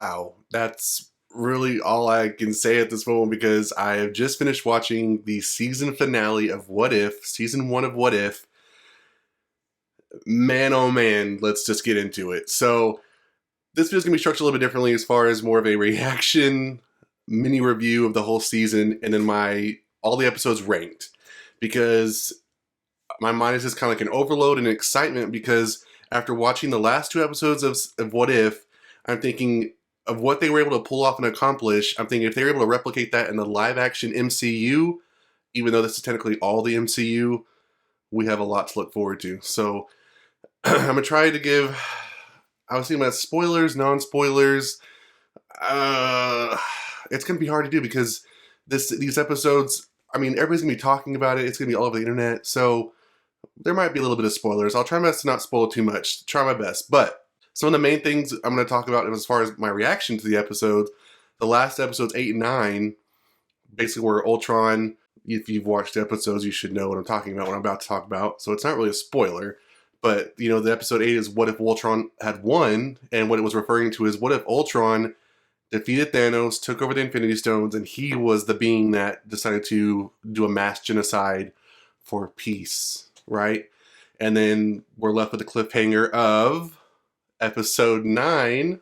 Wow, that's really all I can say at this moment because I have just finished watching the season finale of What If, season one of What If. Man, oh man, let's just get into it. So, this video is going to be structured a little bit differently as far as more of a reaction mini review of the whole season and then my all the episodes ranked because my mind is just kind of like an overload and excitement because after watching the last two episodes of What If, I'm thinking of what they were able to pull off and accomplish. I'm thinking if they were able to replicate that in the live action MCU, even though this is technically all the MCU, we have a lot to look forward to. So I'm gonna try to give. I was thinking about spoilers, non-spoilers. Uh, it's gonna be hard to do because these episodes. I mean, everybody's gonna be talking about it. It's gonna be all over the internet. So there might be a little bit of spoilers. I'll try my best to not spoil too much. Try my best. But some of the main things I'm going to talk about as far as my reaction to the episodes, the last episodes 8 and 9, basically where Ultron, if you've watched the episodes, you should know what I'm talking about, what I'm about to talk about. So it's not really a spoiler. But, you know, the episode 8 is what if Ultron had won, and what it was referring to is what if Ultron defeated Thanos, took over the Infinity Stones, and he was the being that decided to do a mass genocide for peace, right? And then we're left with the cliffhanger of episode 9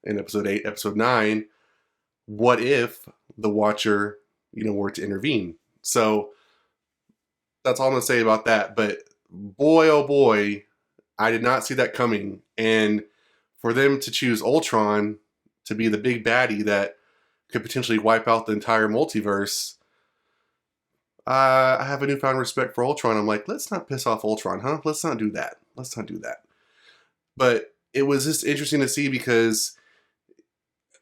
and episode 8, episode 9. What if the Watcher, were to intervene? So that's all I'm going to say about that. But boy, oh boy, I did not see that coming. And for them to choose Ultron to be the big baddie that could potentially wipe out the entire multiverse, I have a newfound respect for Ultron. I'm like, let's not piss off Ultron, huh? Let's not do that. Let's not do that. But it was just interesting to see because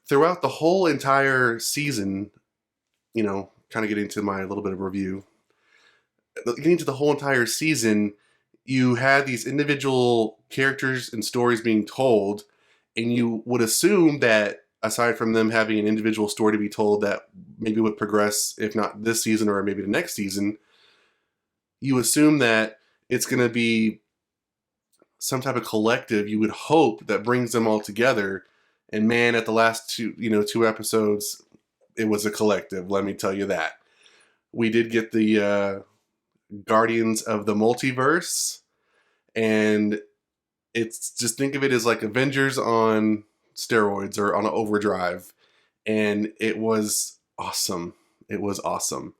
throughout the whole entire season, kind of getting to my little bit of review, getting to the whole entire season, you had these individual characters and stories being told, and you would assume that aside from them having an individual story to be told that maybe would progress, if not this season or maybe the next season, you assume that it's going to be some type of collective, you would hope, that brings them all together. And man, at the last two episodes, it was a collective, let me tell you that. We did get the Guardians of the Multiverse, and it's just, think of it as like Avengers on steroids or on an overdrive, and it was awesome. It was awesome.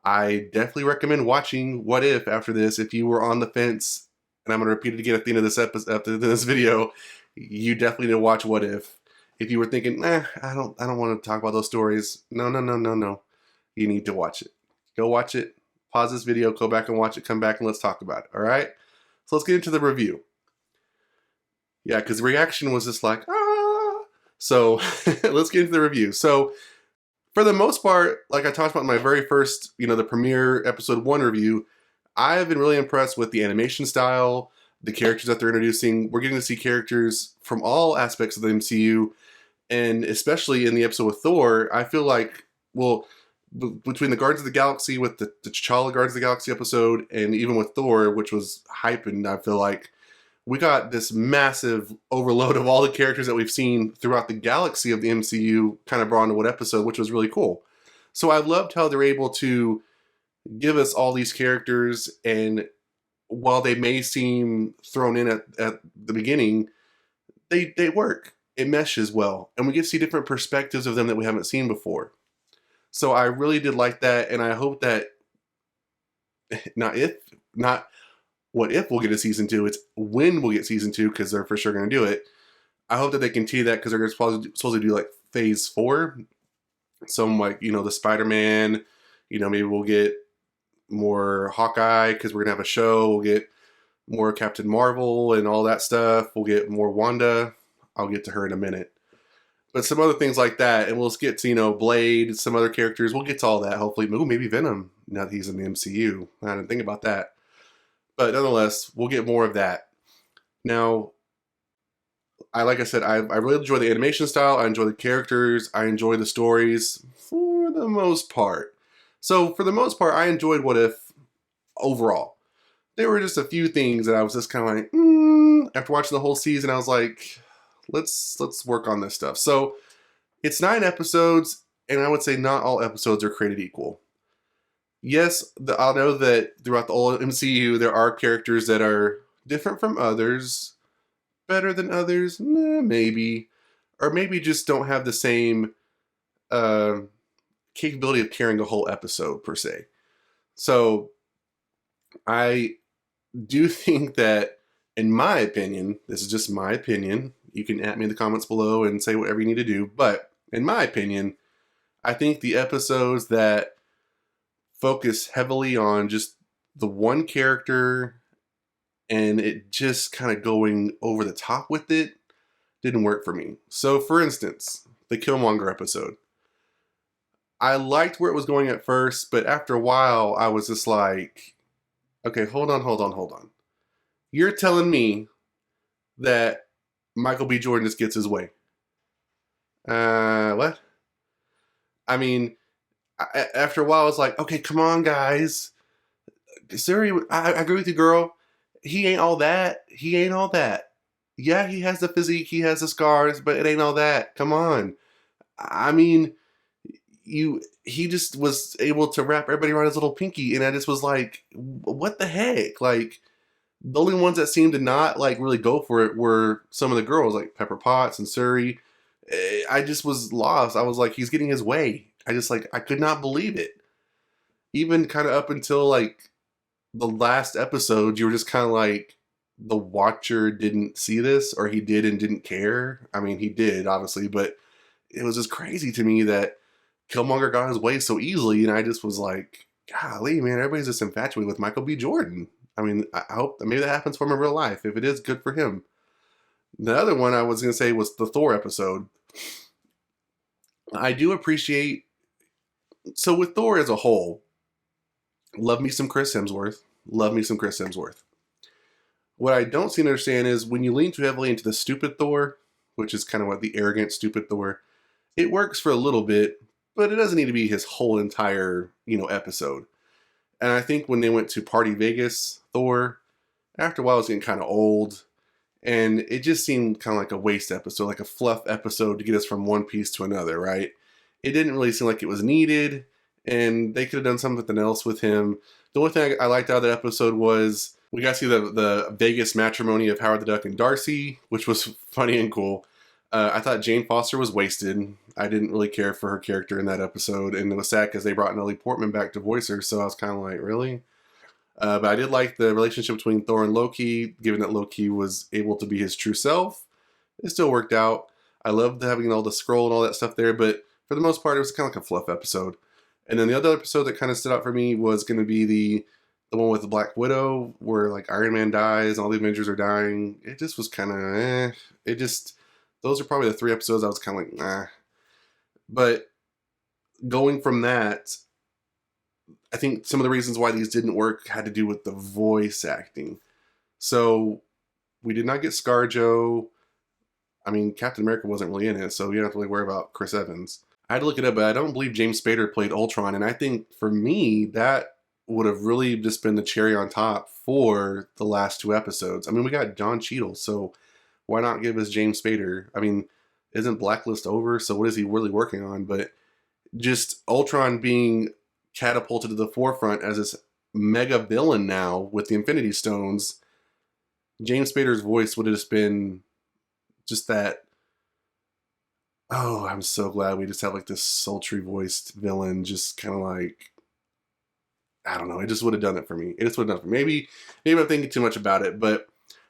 I definitely recommend watching What If after this. If you were on the fence, and I'm going to repeat it again at the end of this episode, after this video, you definitely need to watch What If. If you were thinking, I don't want to talk about those stories. No. You need to watch it. Go watch it. Pause this video, go back and watch it, come back and let's talk about it. All right? So let's get into the review. Yeah, because the reaction was just like, ah. So let's get into the review. So for the most part, like I talked about in my very first, the premiere episode 1 review, I've been really impressed with the animation style, the characters that they're introducing. We're getting to see characters from all aspects of the MCU, and especially in the episode with Thor, I feel like, well, between the Guardians of the Galaxy with the T'Challa Guardians of the Galaxy episode, and even with Thor, which was hyping, I feel like we got this massive overload of all the characters that we've seen throughout the galaxy of the MCU kind of brought into one episode, which was really cool. So I loved how they're able to give us all these characters, and while they may seem thrown in at the beginning, they work. It meshes well, and we get to see different perspectives of them that we haven't seen before. So I really did like that, and I hope that not what if we'll get a season 2, it's when we'll get season 2, because they're for sure going to do it. I hope that they continue that, because they're supposed to do like phase 4. Some like, the Spider-Man, maybe we'll get more Hawkeye, because we're going to have a show. We'll get more Captain Marvel and all that stuff. We'll get more Wanda. I'll get to her in a minute. But some other things like that, and we'll just get to, Blade, some other characters. We'll get to all that, hopefully. Ooh, maybe Venom, now that he's in the MCU. I didn't think about that. But nonetheless, we'll get more of that. Now, like I said, I really enjoy the animation style. I enjoy the characters. I enjoy the stories for the most part. So for the most part, I enjoyed What If overall. There were just a few things that I was just kind of like, after watching the whole season, I was like, let's work on this stuff. So it's 9 episodes, and I would say not all episodes are created equal. Yes, I know that throughout the whole MCU, there are characters that are different from others, better than others, maybe, or maybe just don't have the same uh, capability of carrying a whole episode per se. So I do think that, in my opinion, this is just my opinion. You can at me in the comments below and say whatever you need to do. But in my opinion, I think the episodes that focus heavily on just the one character and it just kind of going over the top with it didn't work for me. So, for instance, the Killmonger episode. I liked where it was going at first, but after a while, I was just like, okay, hold on. You're telling me that Michael B. Jordan just gets his way. What? I mean, after a while, I was like, okay, come on, guys. Siri, I agree with you, girl. He ain't all that. Yeah, he has the physique, he has the scars, but it ain't all that. Come on. I mean, he just was able to wrap everybody around his little pinky, and I just was like, what the heck? Like, the only ones that seemed to not like really go for it were some of the girls, like Pepper Potts and Suri. I just was lost. I was like, he's getting his way. I could not believe it. Even kind of up until like the last episode, you were just kind of like, the watcher didn't see this, or he did and didn't care. I mean, he did, obviously, but it was just crazy to me that Killmonger got his way so easily, and I just was like, golly, man, everybody's just infatuated with Michael B. Jordan. I mean, I hope maybe that happens for him in real life. If it is, good for him. The other one I was going to say was the Thor episode. I do appreciate... So with Thor as a whole, love me some Chris Hemsworth. What I don't seem to understand is when you lean too heavily into the stupid Thor, which is kind of what the arrogant, stupid Thor, it works for a little bit, but it doesn't need to be his whole entire, episode. And I think when they went to Party Vegas Thor, after a while it was getting kind of old, and it just seemed kind of like a waste episode, like a fluff episode to get us from one piece to another, right? It didn't really seem like it was needed, and they could have done something else with him. The only thing I liked out of that episode was we got to see the Vegas matrimony of Howard the Duck and Darcy, which was funny and cool. I thought Jane Foster was wasted. I didn't really care for her character in that episode, and it was sad because they brought Natalie Portman back to voice her, so I was kind of like, really? But I did like the relationship between Thor and Loki, given that Loki was able to be his true self. It still worked out. I loved having all the scroll and all that stuff there, but for the most part, it was kind of like a fluff episode. And then the other episode that kind of stood out for me was going to be the one with the Black Widow, where like Iron Man dies, all the Avengers are dying. It just was kind of those are probably the 3 episodes I was kind of like, nah. But going from that, I think some of the reasons why these didn't work had to do with the voice acting. So we did not get ScarJo. I mean, Captain America wasn't really in it, so you don't have to really worry about Chris Evans. I had to look it up, but I don't believe James Spader played Ultron, and I think for me, that would have really just been the cherry on top for the last 2 episodes. I mean, we got Don Cheadle, so why not give us James Spader? I mean, isn't Blacklist over? So what is he really working on? But just Ultron being catapulted to the forefront as this mega villain now with the Infinity Stones, James Spader's voice would have just been just that, oh, I'm so glad we just have like this sultry voiced villain, just kind of like, I don't know, it just would have done it for me. Maybe I'm thinking too much about it, but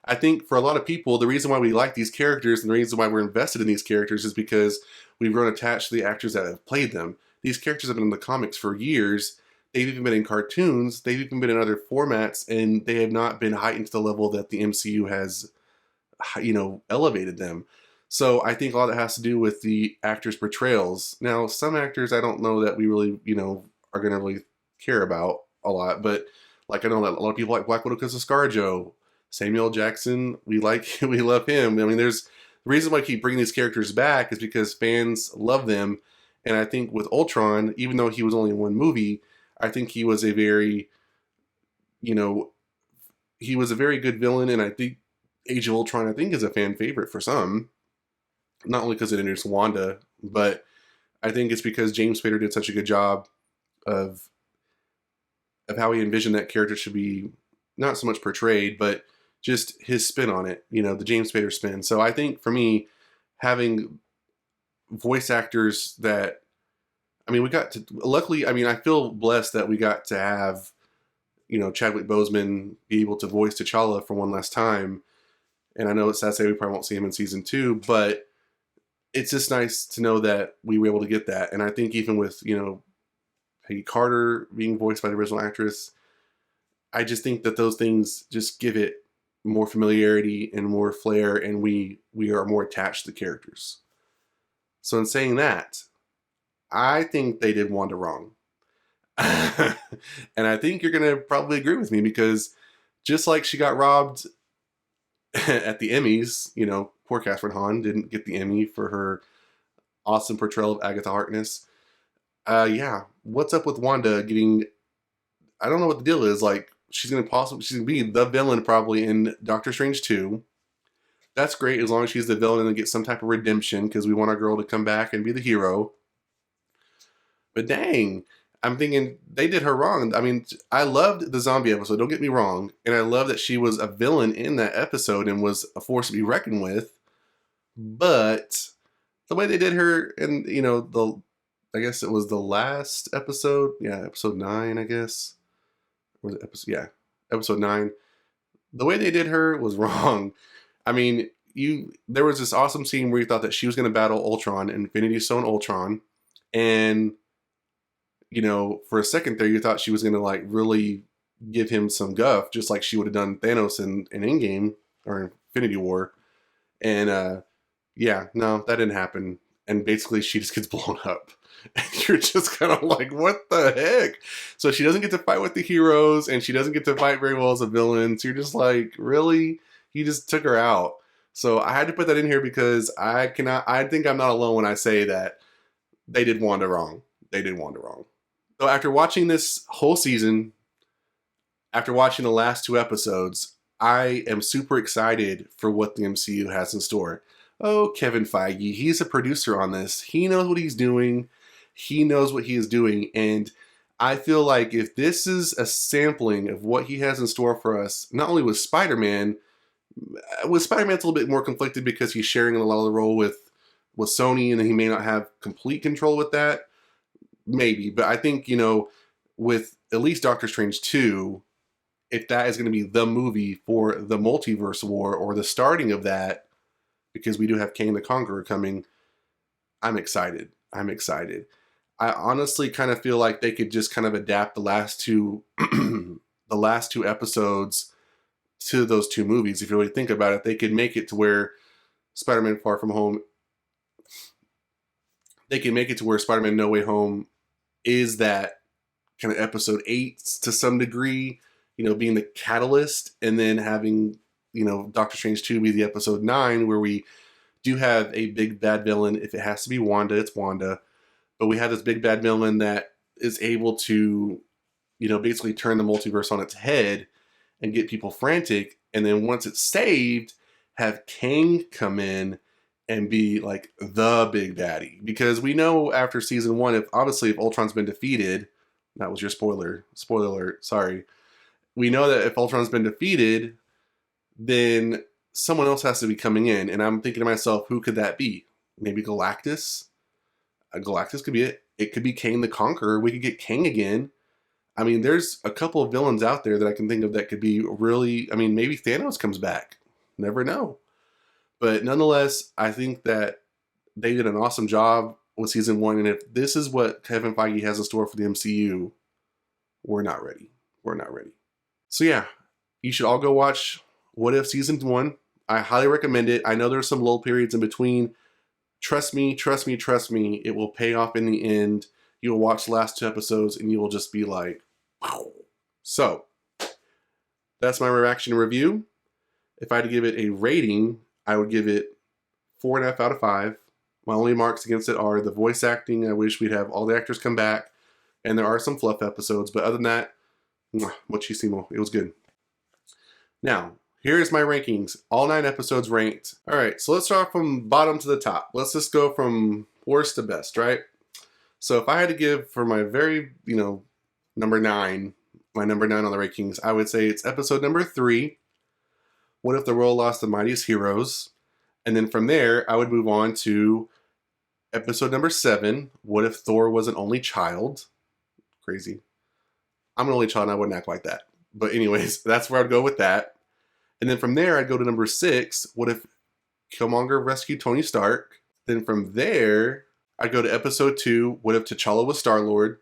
I think for a lot of people, the reason why we like these characters and the reason why we're invested in these characters is because we've grown attached to the actors that have played them. These characters have been in the comics for years. They've even been in cartoons. They've even been in other formats, and they have not been heightened to the level that the MCU has, elevated them. So I think a lot of that has to do with the actors' portrayals. Now, some actors I don't know that we really, are going to really care about a lot, but like I know that a lot of people like Black Widow because of ScarJo. Samuel Jackson, we love him. I mean, there's the reason why I keep bringing these characters back is because fans love them. And I think with Ultron, even though he was only in 1 movie, I think he was a very, he was a very good villain. And I think Age of Ultron, is a fan favorite for some. not only because it introduced Wanda, but I think it's because James Spader did such a good job of how he envisioned that character should be not so much portrayed, but just his spin on it, you know, the James Spader spin. So I think for me, having voice actors that, I mean, we got to, luckily, I mean, I feel blessed that we got to have, you know, Chadwick Boseman be able to voice T'Challa for one last time. And I know it's sad to say we probably won't see him in season 2, but it's just nice to know that we were able to get that. And I think even with, you know, Peggy Carter being voiced by the original actress, I just think that those things just give it more familiarity and more flair, and we are more attached to the characters. So in saying that, I think they did Wanda wrong. And I think you're going to probably agree with me, because just like she got robbed at the Emmys, you know, poor Catherine Hahn didn't get the Emmy for her awesome portrayal of Agatha Harkness. Yeah, what's up with Wanda getting, I don't know what the deal is, like, she's going to be the villain probably in Doctor Strange 2. That's great as long as she's the villain and get some type of redemption, because we want our girl to come back and be the hero. But dang, I'm thinking they did her wrong. I mean, I loved the zombie episode, don't get me wrong. And I love that she was a villain in that episode and was a force to be reckoned with. But the way they did her, and, you know, I guess it was the last episode. Yeah, episode 9, I guess. Or was it episode? Yeah, episode 9. The way they did her was wrong. I mean, there was this awesome scene where you thought that she was going to battle Ultron, Infinity Stone Ultron. And, you know, for a second there, you thought she was going to, like, really give him some guff, just like she would have done Thanos in Endgame or Infinity War. And, yeah, no, that didn't happen. And basically she just gets blown up. And you're just kind of like, what the heck? So she doesn't get to fight with the heroes, and she doesn't get to fight very well as a villain. So you're just like, really? He just took her out. So I had to put that in here because I think I'm not alone when I say that they did Wanda wrong. They did Wanda wrong. So after watching this whole season, after watching the last 2 episodes, I am super excited for what the MCU has in store. Oh, Kevin Feige, he's a producer on this. He knows what he's doing. He knows what he is doing. And I feel like if this is a sampling of what he has in store for us, not only with Spider-Man, it's a little bit more conflicted because he's sharing a lot of the role with Sony, and he may not have complete control with that. Maybe. But I think, you know, with at least Doctor Strange 2, if that is going to be the movie for the multiverse war, or the starting of that, because we do have Kang the Conqueror coming, I'm excited. I'm excited. I honestly kind of feel like they could just kind of adapt the last 2 the last 2 episodes to those 2 movies. If you really think about it, they could make it to where Spider-Man Far From Home, they can make it to where Spider-Man No Way Home is that kind of episode 8 to some degree, you know, being the catalyst, and then having, you know, Doctor Strange 2 be the episode 9, where we do have a big bad villain. If it has to be Wanda, it's Wanda. But we have this big bad villain that is able to, you know, basically turn the multiverse on its head and get people frantic. And then once it's saved, have Kang come in and be like the big baddie. Because we know after season 1, if Ultron's been defeated, that was your spoiler alert, sorry. We know that if Ultron's been defeated, then someone else has to be coming in. And I'm thinking to myself, who could that be? Maybe Galactus? Galactus could be it. It could be Kang the Conqueror. We could get Kang again. I mean, there's a couple of villains out there that I can think of that could be really, I mean, maybe Thanos comes back. Never know. But nonetheless, I think that they did an awesome job with season 1. And if this is what Kevin Feige has in store for the MCU, we're not ready. We're not ready. So yeah, you should all go watch What If season 1. I highly recommend it. I know there's some lull periods in between. Trust me, trust me, trust me. It will pay off in the end. You'll watch the last 2 episodes and you will just be like, wow. So, that's my reaction review. If I had to give it a rating, I would give it 4.5 out of 5. My only marks against it are the voice acting. I wish we'd have all the actors come back. And there are some fluff episodes. But other than that, muchísimo. It was good. Now, Here's my rankings. All 9 episodes ranked. All right, so let's start from bottom to the top. Let's just go from worst to best, right? So if I had to give for my very, number 9, my number 9 on the rankings, I would say it's episode number 3, What If the World Lost the Mightiest Heroes? And then from there, I would move on to episode number 7, What If Thor Was an Only Child? Crazy. I'm an only child and I wouldn't act like that. But anyways, that's where I'd go with that. And then from there, I'd go to number 6, What If Killmonger Rescued Tony Stark? Then from there, I'd go to episode 2, What If T'Challa Was Star-Lord?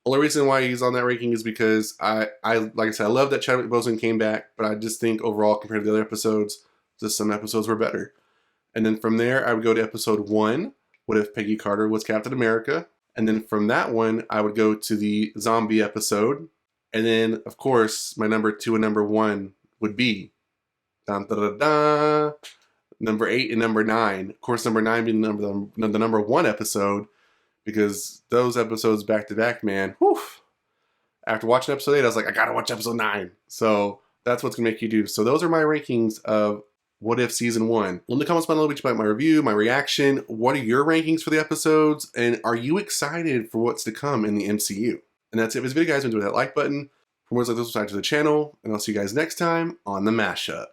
Only reason why he's on that ranking is because I like I said, I love that Chadwick Boseman came back, but I just think overall compared to the other episodes, just some episodes were better. And then from there, I would go to episode 1, What If Peggy Carter Was Captain America? And then from that one, I would go to the zombie episode. And then, of course, my number 2 and number 1 would be dun, da, da, da, number 8 and number 9. Of course, number 9 being the number 1 episode, because those episodes back to back, man, whew. After watching episode 8, I was like, I gotta watch episode 9. So that's what's gonna make you do. So those are my rankings of What If Season 1. Let me in the comments below about my review, my reaction. What are your rankings for the episodes? And are you excited for what's to come in the MCU? And that's it for this video, guys. Enjoy that like button. For more like this, subscribe to the channel. And I'll see you guys next time on The Mashup.